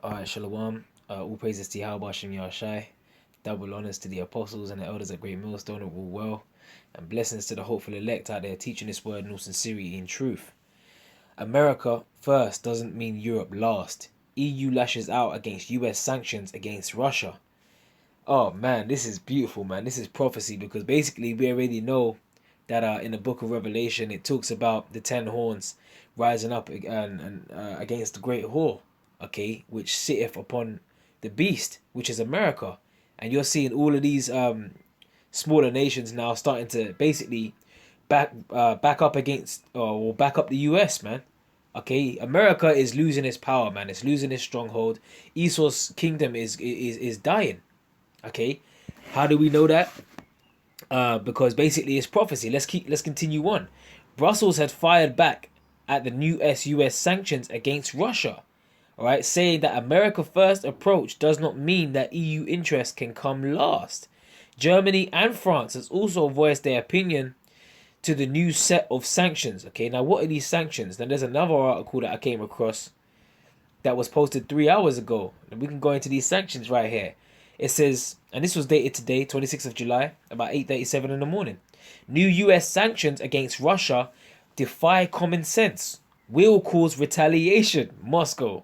Alright, Shalom. All praises to Yahweh Shem Yahshai. Double honors to the apostles and the elders at GreatMillStone of all well. And blessings to the hopeful elect out there teaching this word in all sincerity and truth. America first doesn't mean Europe last. EU lashes out against US sanctions against Russia. Oh man, this is beautiful, man. This is prophecy because basically we already know that in the book of Revelation it talks about the 10 horns rising up and against the great whore, okay, which sitteth upon the beast, which is America. And you're seeing all of these smaller nations now starting to basically back up against or back up the US, man. Okay, America is losing its power, man. It's losing its stronghold. Esau's kingdom is dying. Okay, how do we know that? Because basically it's prophecy. Let's continue on. Brussels had fired back at the new US sanctions against Russia. All right, saying that America first approach does not mean that EU interest can come last. Germany and France has also voiced their opinion to the new set of sanctions. Okay, now what are these sanctions? Now there's another article that I came across that was posted 3 hours ago. And we can go into these sanctions right here. It says, and this was dated today, 26th of July, about 8:37 in the morning. New US sanctions against Russia defy common sense. Will cause retaliation. Moscow.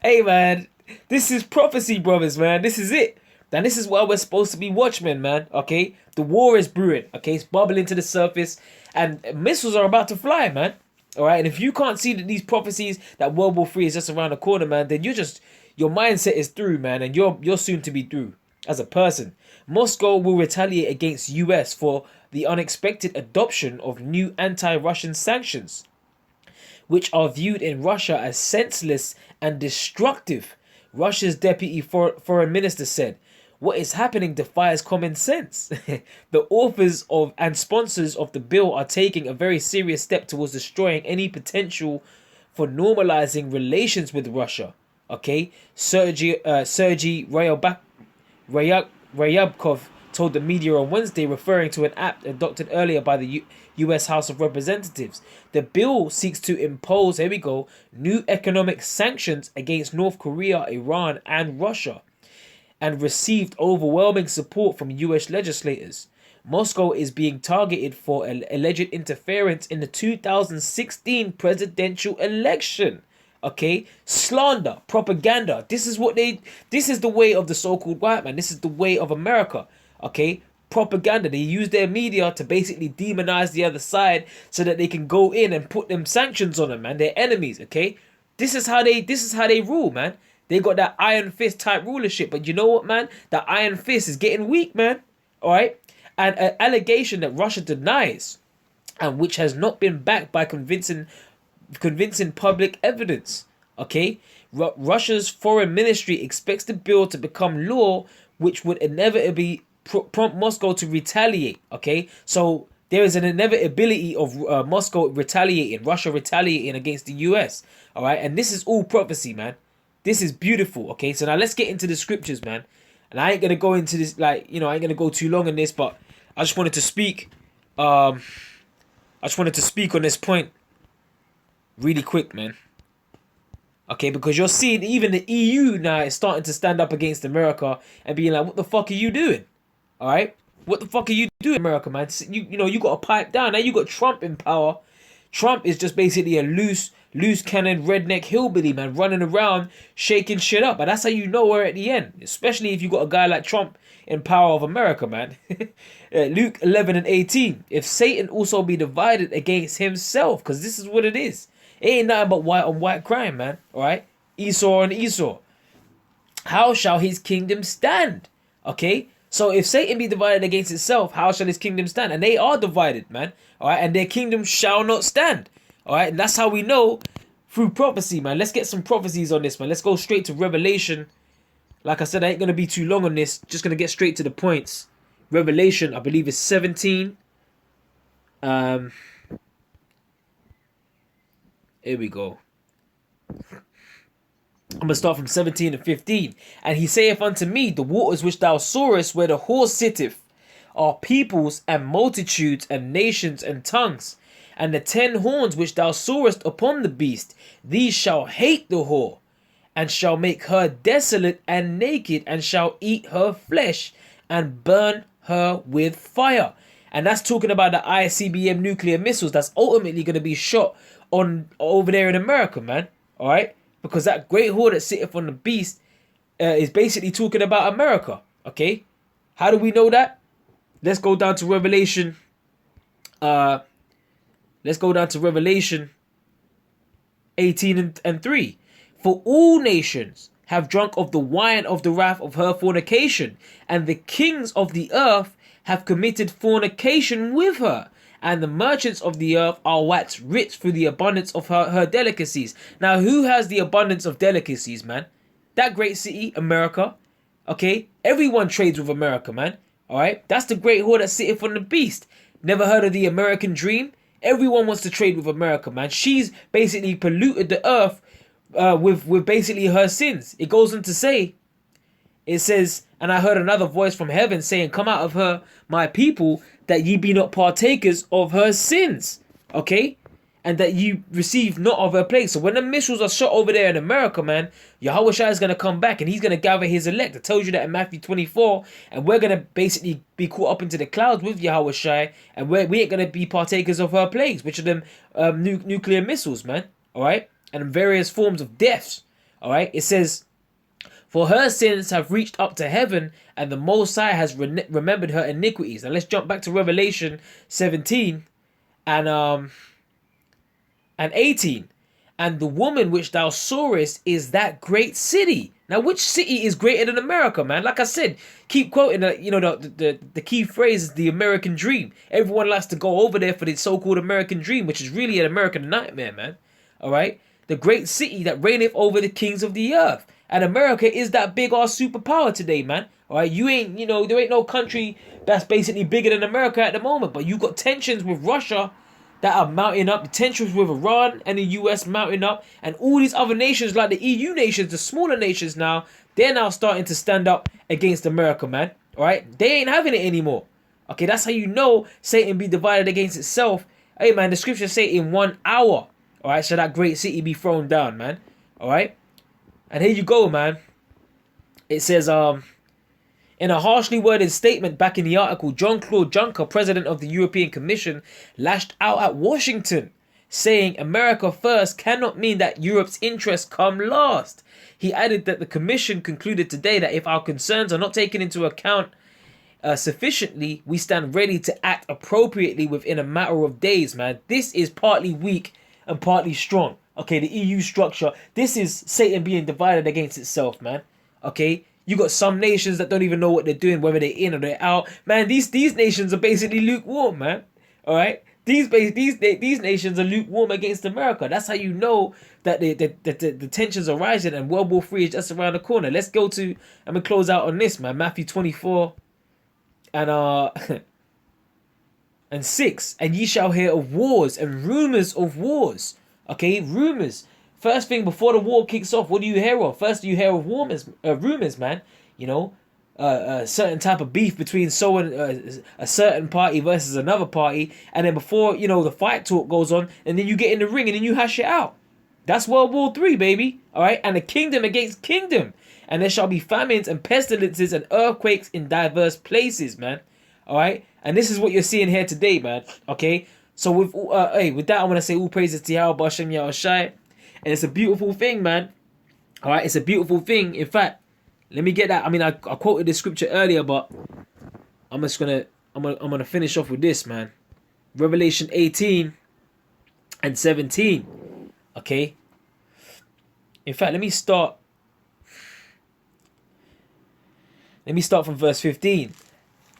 Hey, man. This is prophecy, brothers, man. This is it. And this is why we're supposed to be watchmen, man. Okay? The war is brewing. Okay? It's bubbling to the surface. And missiles are about to fly, man. Alright? And if you can't see that these prophecies, that World War III is just around the corner, man, then your mindset is through, man. And you're soon to be through as a person. Moscow will retaliate against US for the unexpected adoption of new anti-Russian sanctions, which are viewed in Russia as senseless and destructive. Russia's deputy foreign minister said, "What is happening defies common sense." The authors of and sponsors of the bill are taking a very serious step towards destroying any potential for normalizing relations with Russia. Okay, Sergei Ryabkov told the media on Wednesday, referring to an act adopted earlier by the US House of Representatives. The bill seeks to impose, here we go, new economic sanctions against North Korea, Iran, and Russia, and received overwhelming support from US legislators. Moscow is being targeted for alleged interference in the 2016 presidential election. Okay, slander, propaganda. This is the way of the so-called white man. This is the way of America. Okay, propaganda. They use their media to basically demonize the other side so that they can go in and put them sanctions on them, man. Their enemies. Okay, this is how they rule, man. They got that iron fist type rulership. But you know what, man? That iron fist is getting weak, man. All right, and an allegation that Russia denies, and which has not been backed by convincing public evidence. Okay, Russia's foreign ministry expects the bill to become law, which would inevitably prompt Moscow to retaliate. Okay, so there is an inevitability of Moscow retaliating, Russia retaliating against the US. All right, and this is all prophecy, man. This is beautiful. Okay, so now let's get into the scriptures, man. And I ain't gonna go into this, I ain't gonna go too long on this, but I just wanted to speak. I just wanted to speak on this point really quick, man. Okay, because you're seeing even the EU now is starting to stand up against America and being like, what the fuck are you doing? All right, what the fuck are you doing, America, man? You got to pipe down. Now you got Trump in power. Trump is just basically a loose cannon redneck hillbilly, man, running around shaking shit up. But that's how you know we're at the end, especially if you got a guy like Trump in power of America, man. Luke 11:18. If Satan also be divided against himself, because this is what it is. It ain't nothing but white on white crime, man. All right, Esau on Esau. How shall his kingdom stand? Okay, so if Satan be divided against itself, how shall his kingdom stand? And they are divided, man. All right, and their kingdom shall not stand. All right, and that's how we know through prophecy, man. Let's get some prophecies on this, man. Let's go straight to Revelation. Like I said, I ain't gonna be too long on this. Just gonna get straight to the points. Revelation, I believe, is 17. Here we go. I'm going to start from 17 and 15. And he saith unto me, the waters which thou sawest where the horse sitteth are peoples and multitudes and nations and tongues. And the 10 horns which thou sawest upon the beast, these shall hate the whore, and shall make her desolate and naked, and shall eat her flesh, and burn her with fire. And that's talking about the ICBM nuclear missiles that's ultimately going to be shot on over there in America, man. All right? Because that great whore that sitteth on the beast is basically talking about America. Okay? How do we know that? Let's go down to Revelation. Let's go down to Revelation 18 and 3. For all nations have drunk of the wine of the wrath of her fornication, and the kings of the earth have committed fornication with her, and the merchants of the earth are waxed rich through the abundance of her delicacies. Now, who has the abundance of delicacies, man? That great city, America. Okay? Everyone trades with America, man. Alright? That's the great whore that sitteth on the beast. Never heard of the American dream? Everyone wants to trade with America, man. She's basically polluted the earth with basically her sins. It goes on to say, it says, and I heard another voice from heaven saying, come out of her, my people, that ye be not partakers of her sins. Okay? And that you receive not of her plagues. So when the missiles are shot over there in America, man, Yahushua is going to come back and he's going to gather his elect. It tells you that in Matthew 24. And we're going to basically be caught up into the clouds with Yahushua. And we ain't going to be partakers of her plagues, which are them nuclear missiles, man. All right? And various forms of deaths. All right? It says, for her sins have reached up to heaven, and the Most High has remembered her iniquities. Now let's jump back to Revelation 17 and 18. And the woman which thou sawest is that great city. Now, which city is greater than America, man? Like I said, keep quoting the key phrase is the American dream. Everyone likes to go over there for the so-called American dream, which is really an American nightmare, man. All right? The great city that reigneth over the kings of the earth. And America is that big ass superpower today, man. All right? You ain't, there ain't no country that's basically bigger than America at the moment. But you got tensions with Russia that are mounting up, the tensions with Iran and the US mounting up, and all these other nations like the EU nations, the smaller nations now, they're now starting to stand up against America, man. Alright? They ain't having it anymore. Okay, that's how you know Satan be divided against itself. Hey, man, the scriptures say in 1 hour, alright, shall that great city be thrown down, man. Alright? And here you go, man. It says, in a harshly worded statement back in the article, Jean-Claude Juncker, president of the European Commission, lashed out at Washington, saying America first cannot mean that Europe's interests come last. He added that the Commission concluded today that if our concerns are not taken into account sufficiently, we stand ready to act appropriately within a matter of days, man. This is partly weak and partly strong. Okay, the EU structure. This is Satan being divided against itself, man. Okay? You got some nations that don't even know what they're doing, whether they're in or they're out. Man, these nations are basically lukewarm, man. All right? These nations are lukewarm against America. That's how you know that the tensions are rising and World War III is just around the corner. Let's go to, I'm going to close out on this, man. Matthew 24 and 6. And ye shall hear of wars and rumors of wars. Okay, rumors. First thing, before the war kicks off, what do you hear of? First, you hear of rumors, man. A certain type of beef between a certain party versus another party. And then before, the fight talk goes on, and then you get in the ring and then you hash it out. That's World War III, baby. All right? And a kingdom against kingdom. And there shall be famines and pestilences and earthquakes in diverse places, man. All right? And this is what you're seeing here today, man. Okay? So with that, I want to say all praises to Yahweh Bashem Yahushai. And it's a beautiful thing, man. All right, it's a beautiful thing. In fact, let me get that. I mean, I quoted this scripture earlier, but I'm gonna finish off with this, man. Revelation 18 and 17. Okay. In fact, let me start from verse 15.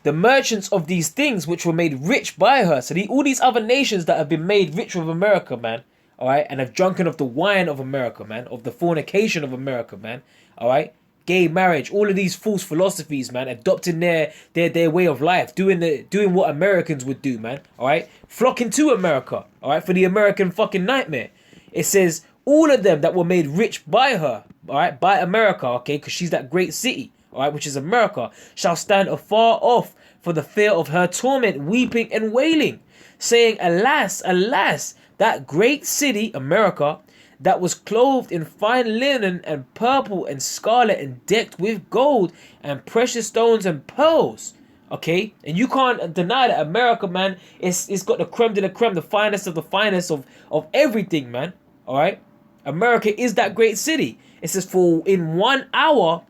The merchants of these things which were made rich by her. So all these other nations that have been made rich with America, man. All right, and have drunken of the wine of America, man, of the fornication of America, man. All right, gay marriage, all of these false philosophies, man, adopting their way of life, doing what Americans would do, man. All right, flocking to America, all right, for the American fucking nightmare. It says all of them that were made rich by her, all right, by America, okay, because she's that great city, all right, which is America, shall stand afar off for the fear of her torment, weeping and wailing, saying, alas, alas, that great city, America, that was clothed in fine linen and purple and scarlet and decked with gold and precious stones and pearls. Okay, and you can't deny that America, man, it's got the creme de la creme, the finest of the finest of everything, man. All right, America is that great city. It says, for in 1 hour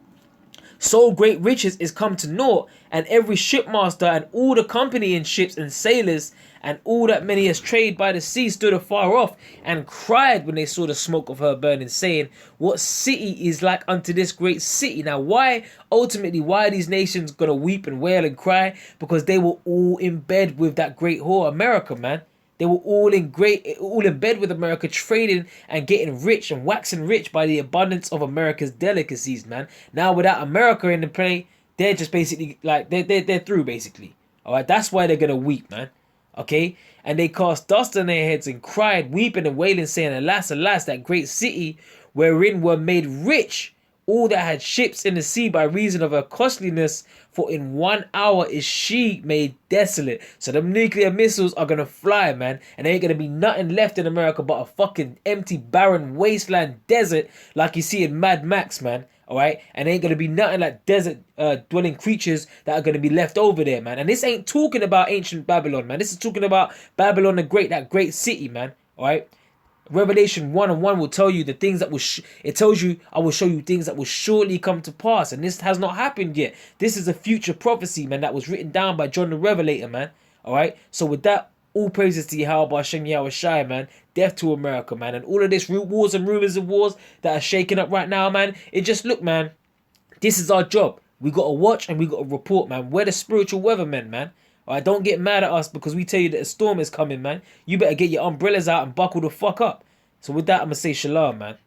so great riches is come to naught, and every shipmaster and all the company in ships and sailors and all that many as trade by the sea stood afar off and cried when they saw the smoke of her burning, saying, what city is like unto this great city? Now why are these nations gonna weep and wail and cry? Because they were all in bed with that great whore America, man. They were all in bed with America, trading and getting rich and waxing rich by the abundance of America's delicacies, man. Now without America in the play, they're just basically like they're through basically. All right, that's why they're gonna weep, man. Okay, and they cast dust on their heads and cried, weeping and wailing, saying, alas, alas, that great city wherein were made rich all that had ships in the sea by reason of her costliness, for in 1 hour is she made desolate. So the nuclear missiles are gonna fly, man, and there ain't gonna be nothing left in America but a fucking empty, barren wasteland desert like you see in Mad Max, man. Alright, and there ain't gonna be nothing like desert dwelling creatures that are gonna be left over there, man. And this ain't talking about ancient Babylon, man. This is talking about Babylon the Great, that great city, man. Alright, Revelation 1:1 will tell you the things that will it tells you, I will show you things that will surely come to pass, and this has not happened yet. This is a future prophecy, man, that was written down by John the Revelator, man. Alright, so with that, all praises to Yahweh Hashem Yahweh Shai, man. Death to America, man. And all of this wars and rumors of wars that are shaking up right now, man. It just, look, man, this is our job. We got to watch and we got to report, man. We're the spiritual weathermen, man. Alright, don't get mad at us because we tell you that a storm is coming, man. You better get your umbrellas out and buckle the fuck up. So with that, I'm going to say shalom, man.